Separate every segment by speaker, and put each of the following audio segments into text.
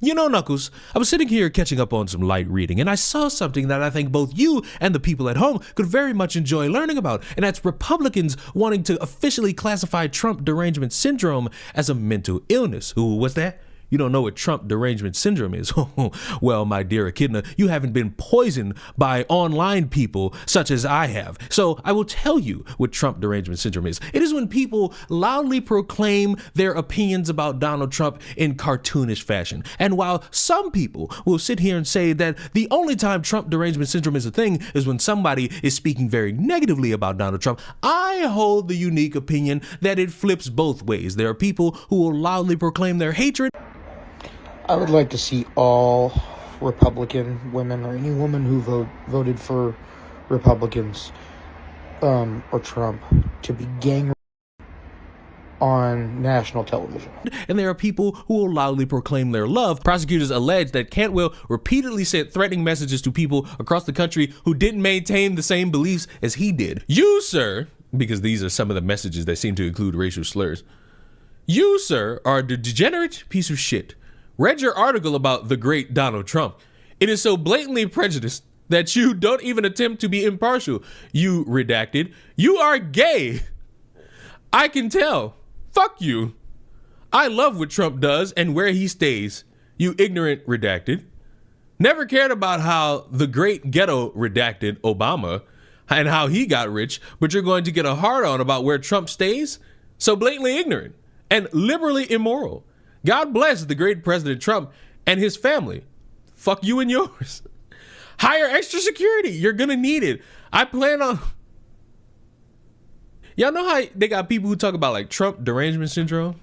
Speaker 1: You know, Knuckles, I was sitting here catching up on some light reading, and I saw something that I think both you and the people at home could very much enjoy learning about, and that's Republicans wanting to officially classify Trump derangement syndrome as a mental illness. Ooh, what's that? You don't know what Trump derangement syndrome is? Well, my dear Echidna, you haven't been poisoned by online people such as I have. So I will tell you what Trump derangement syndrome is. It is when people loudly proclaim their opinions about Donald Trump in cartoonish fashion. And while some people will sit here and say that the only time Trump derangement syndrome is a thing is when somebody is speaking very negatively about Donald Trump, I hold the unique opinion that it flips both ways. There are people who will loudly proclaim their hatred.
Speaker 2: I would like to see all Republican women or any woman who voted for Republicans or Trump to be gang on national television.
Speaker 1: And there are people who will loudly proclaim their love. Prosecutors allege that Cantwell repeatedly sent threatening messages to people across the country who didn't maintain the same beliefs as he did. You, sir, because these are some of the messages that seem to include racial slurs. You, sir, are a degenerate piece of shit. Read your article about the great Donald Trump. It is so blatantly prejudiced that you don't even attempt to be impartial. You redacted. You are gay. I can tell. Fuck you. I love what Trump does and where he stays. You ignorant redacted. Never cared about how the great ghetto redacted Obama and how he got rich, but you're going to get a hard on about where Trump stays? So blatantly ignorant and liberally immoral. God bless the great President Trump and his family. Fuck you and yours. Hire extra security. You're gonna need it. I plan on... Y'all know how they got people who talk about like Trump derangement syndrome?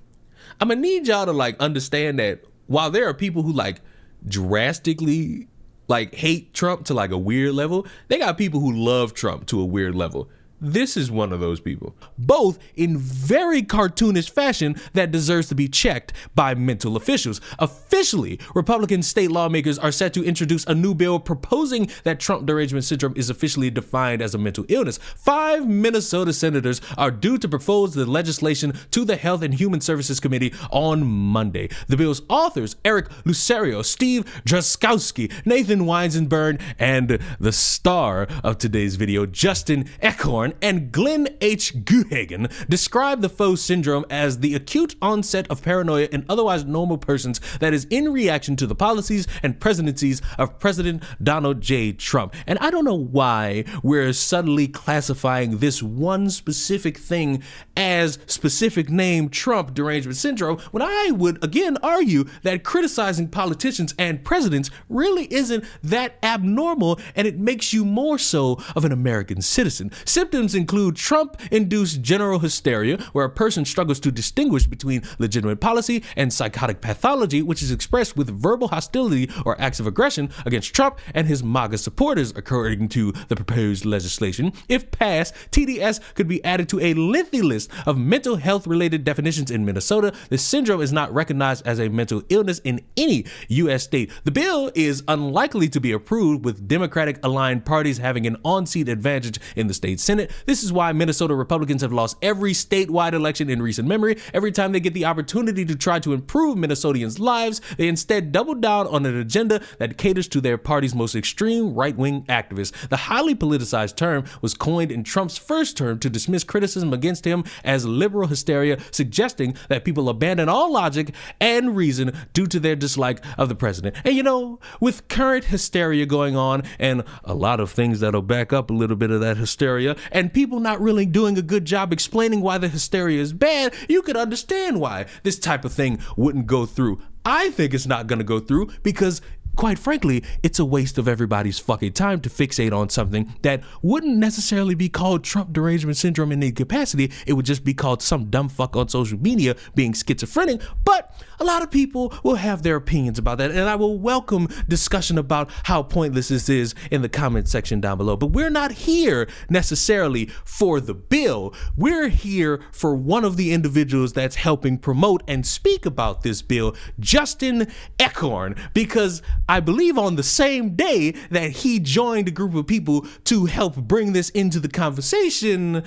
Speaker 1: I'm gonna need y'all to like understand that while there are people who like drastically like hate Trump to like a weird level, they got people who love Trump to a weird level. This is one of those people, both in very cartoonish fashion that deserves to be checked by mental officials. Officially, Republican state lawmakers are set to introduce a new bill proposing that Trump derangement syndrome is officially defined as a mental illness. 5 Minnesota senators are due to propose the legislation to the Health and Human Services Committee on Monday. The bill's authors, Eric Lucerio, Steve Drazkowski, Nathan Weisenburn, and the star of today's video, Justin Eckhorn, and Glenn H. Guhagen, describe the faux syndrome as the acute onset of paranoia in otherwise normal persons that is in reaction to the policies and presidencies of President Donald J. Trump. And I don't know why we're suddenly classifying this one specific thing as specific name Trump derangement syndrome, when I would again argue that criticizing politicians and presidents really isn't that abnormal, and it makes you more so of an American citizen. Symptoms include Trump-induced general hysteria, where a person struggles to distinguish between legitimate policy and psychotic pathology, which is expressed with verbal hostility or acts of aggression against Trump and his MAGA supporters, according to the proposed legislation. If passed, TDS could be added to a lengthy list of mental health-related definitions in Minnesota. The syndrome is not recognized as a mental illness in any U.S. state. The bill is unlikely to be approved, with Democratic-aligned parties having an on-seat advantage in the state Senate. This is why Minnesota Republicans have lost every statewide election in recent memory. Every time they get the opportunity to try to improve Minnesotans' lives, they instead double down on an agenda that caters to their party's most extreme right-wing activists. The highly politicized term was coined in Trump's first term to dismiss criticism against him as liberal hysteria, suggesting that people abandon all logic and reason due to their dislike of the president. And you know, with current hysteria going on and a lot of things that'll back up a little bit of that hysteria, and people not really doing a good job explaining why the hysteria is bad, you could understand why this type of thing wouldn't go through. I think it's not going to go through because, quite frankly, it's a waste of everybody's fucking time to fixate on something that wouldn't necessarily be called Trump derangement syndrome in any capacity. It would just be called some dumb fuck on social media being schizophrenic. But a lot of people will have their opinions about that, and I will welcome discussion about how pointless this is in the comment section down below. But we're not here necessarily for the bill. We're here for one of the individuals that's helping promote and speak about this bill, Justin Eckhorn, because I believe on the same day that he joined a group of people to help bring this into the conversation,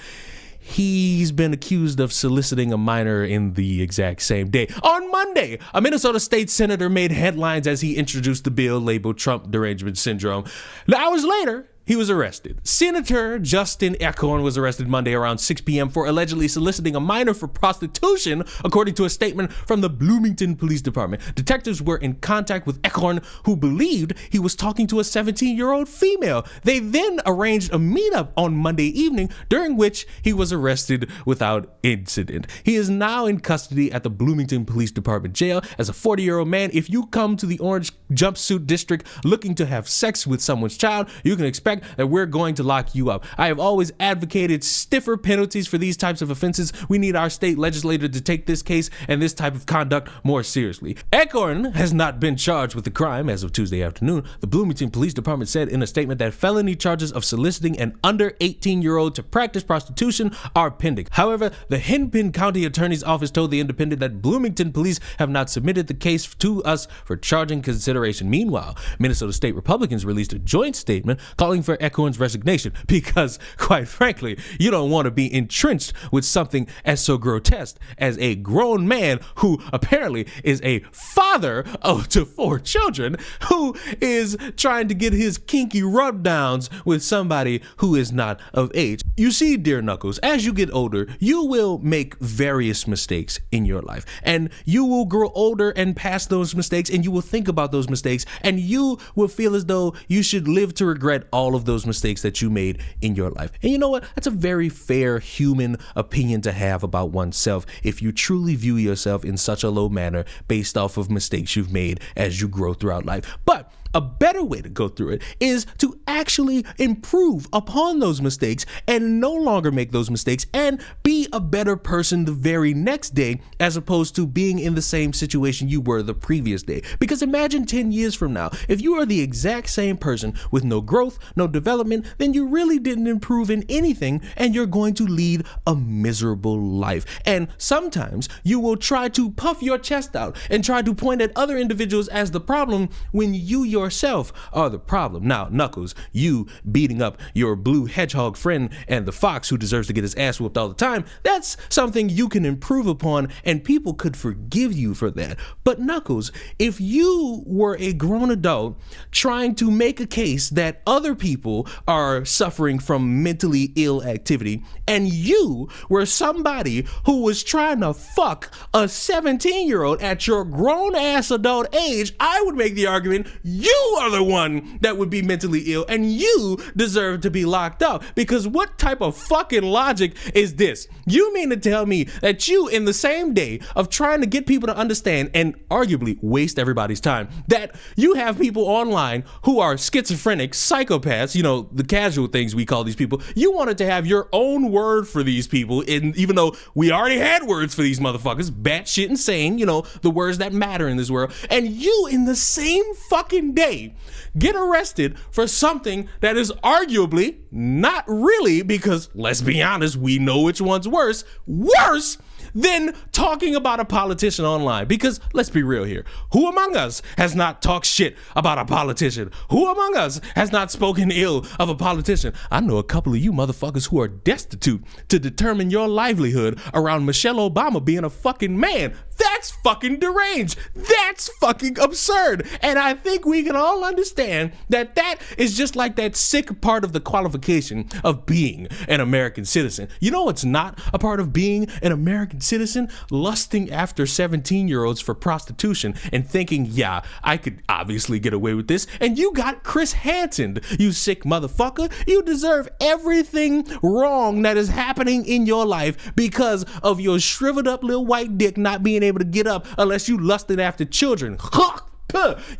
Speaker 1: he's been accused of soliciting a minor in the exact same day. On Monday, a Minnesota state senator made headlines as he introduced the bill labeled Trump Derangement Syndrome. Hours later, he was arrested. Senator Justin Eckhorn was arrested Monday around 6 p.m. for allegedly soliciting a minor for prostitution, according to a statement from the Bloomington Police Department. Detectives were in contact with Eckhorn, who believed he was talking to a 17-year-old female. They then arranged a meetup on Monday evening, during which he was arrested without incident. He is now in custody at the Bloomington Police Department jail. As a 40-year-old man, if you come to the orange jumpsuit district looking to have sex with someone's child, you can expect that we're going to lock you up. I have always advocated stiffer penalties for these types of offenses. We need our state legislature to take this case and this type of conduct more seriously. Eckhorn has not been charged with the crime as of Tuesday afternoon. The Bloomington Police Department said in a statement that felony charges of soliciting an under 18-year-old to practice prostitution are pending. However, the Hennepin County Attorney's Office told The Independent that Bloomington police have not submitted the case to us for charging consideration. Meanwhile, Minnesota State Republicans released a joint statement calling for Eckhorn's resignation because, quite frankly, you don't want to be entrenched with something as so grotesque as a grown man who apparently is a father to 4 children who is trying to get his kinky rubdowns with somebody who is not of age. You see, dear Knuckles, as you get older, you will make various mistakes in your life, and you will grow older and past those mistakes, and you will think about those mistakes, and you will feel as though you should live to regret all of those mistakes that you made in your life. And you know what? That's a very fair human opinion to have about oneself if you truly view yourself in such a low manner based off of mistakes you've made as you grow throughout life. But a better way to go through it is to actually improve upon those mistakes and no longer make those mistakes and be a better person the very next day, as opposed to being in the same situation you were the previous day. Because imagine 10 years from now, if you are the exact same person with no growth, no development, then you really didn't improve in anything and you're going to lead a miserable life. And sometimes you will try to puff your chest out and try to point at other individuals as the problem when you yourself are the problem. Now, Knuckles, you beating up your blue hedgehog friend and the fox who deserves to get his ass whooped all the time, that's something you can improve upon and people could forgive you for that. But Knuckles, if you were a grown adult trying to make a case that other people are suffering from mentally ill activity and you were somebody who was trying to fuck a 17-year-old at your grown ass adult age, I would make the argument you are the one that would be mentally ill and you deserve to be locked up. Because what type of fucking logic is this? You mean to tell me that you, in the same day of trying to get people to understand and arguably waste everybody's time, that you have people online who are schizophrenic, psychopaths, you know, the casual things we call these people, you wanted to have your own word for these people, and even though we already had words for these motherfuckers, batshit insane, you know, the words that matter in this world, and you in the same fucking day get arrested for something that is arguably not really, because let's be honest, we know which one's worse than talking about a politician online. Because let's be real here, who among us has not talked shit about a politician? Who among us has not spoken ill of a politician? I know a couple of you motherfuckers who are destitute to determine your livelihood around Michelle Obama being a fucking man. That's fucking deranged. That's fucking absurd. And I think we can all understand that that is just like that sick part of the qualification of being an American citizen. You know what's not a part of being an American citizen? Lusting after 17-year-olds for prostitution and thinking, yeah, I could obviously get away with this. And you got Chris Hansen, you sick motherfucker. You deserve everything wrong that is happening in your life because of your shriveled up little white dick not being able to get up unless you lusted after children.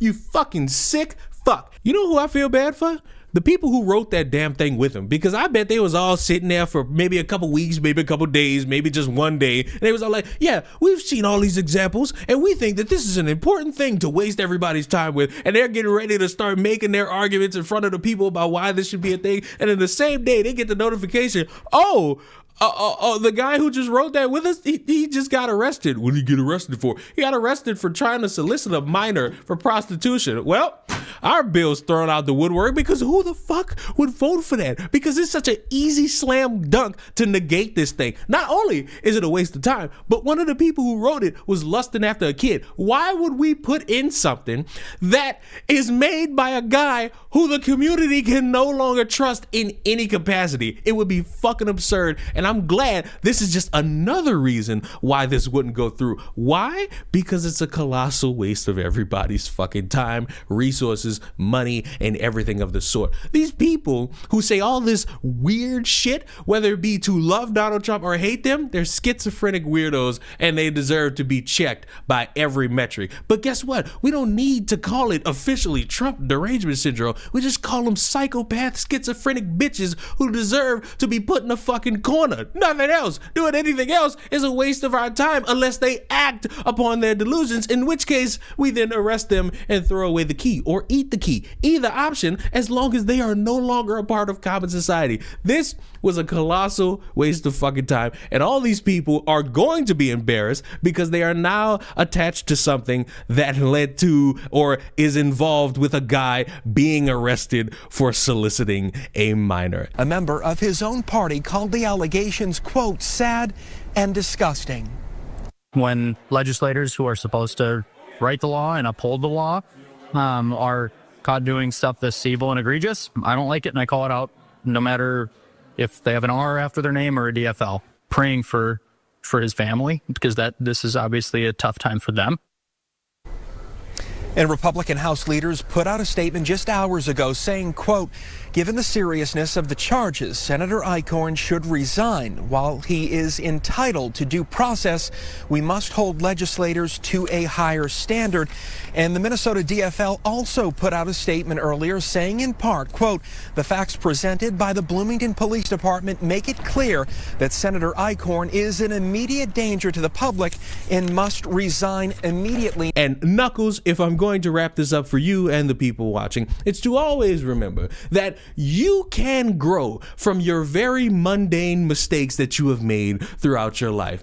Speaker 1: You fucking sick fuck. You know who I feel bad for? The people who wrote that damn thing with him, because I bet they was all sitting there for maybe a couple weeks, maybe a couple days, maybe just one day, and they was all like, yeah, we've seen all these examples and we think that this is an important thing to waste everybody's time with, and they're getting ready to start making their arguments in front of the people about why this should be a thing, and in the same day they get the notification, the guy who just wrote that with us, he just got arrested. What did he get arrested for? He got arrested for trying to solicit a minor for prostitution. Well, our bill's thrown out the woodwork because who the fuck would vote for that? Because it's such an easy slam dunk to negate this thing. Not only is it a waste of time, but one of the people who wrote it was lusting after a kid. Why would we put in something that is made by a guy who the community can no longer trust in any capacity? It would be fucking absurd, and I'm glad this is just another reason why this wouldn't go through. Why? Because it's a colossal waste of everybody's fucking time, resources, money, and everything of the sort. These people who say all this weird shit, whether it be to love Donald Trump or hate them, they're schizophrenic weirdos, and they deserve to be checked by every metric. But guess what? We don't need to call it officially Trump derangement syndrome. We just call them psychopath, schizophrenic bitches who deserve to be put in a fucking corner. Nothing else. Doing anything else is a waste of our time unless they act upon their delusions, in which case we then arrest them and throw away the key or eat the key. Either option, as long as they are no longer a part of common society. This was a colossal waste of fucking time, and all these people are going to be embarrassed because they are now attached to something that led to or is involved with a guy being arrested for soliciting a minor.
Speaker 3: A member of his own party called the allegations, quote, sad and disgusting.
Speaker 4: When legislators who are supposed to write the law and uphold the law are caught doing stuff this evil and egregious, I don't like it, and I call it out, no matter if they have an R after their name or a DFL. Praying for his family, because this is obviously a tough time for them.
Speaker 3: And Republican House leaders put out a statement just hours ago saying, quote, given the seriousness of the charges, Senator Eichhorn should resign. While he is entitled to due process, we must hold legislators to a higher standard. And the Minnesota DFL also put out a statement earlier saying in part, quote, the facts presented by the Bloomington Police Department make it clear that Senator Eichhorn is an immediate danger to the public and must resign immediately.
Speaker 1: And Knuckles, if I'm going to wrap this up for you and the people watching, it's to always remember that you can grow from your very mundane mistakes that you have made throughout your life.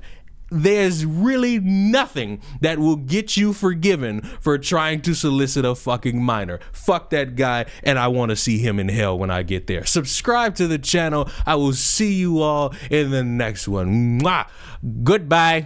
Speaker 1: There's really nothing that will get you forgiven for trying to solicit a fucking minor. Fuck that guy, and I want to see him in hell when I get there. Subscribe to the channel. I will see you all in the next one. Mwah! Goodbye.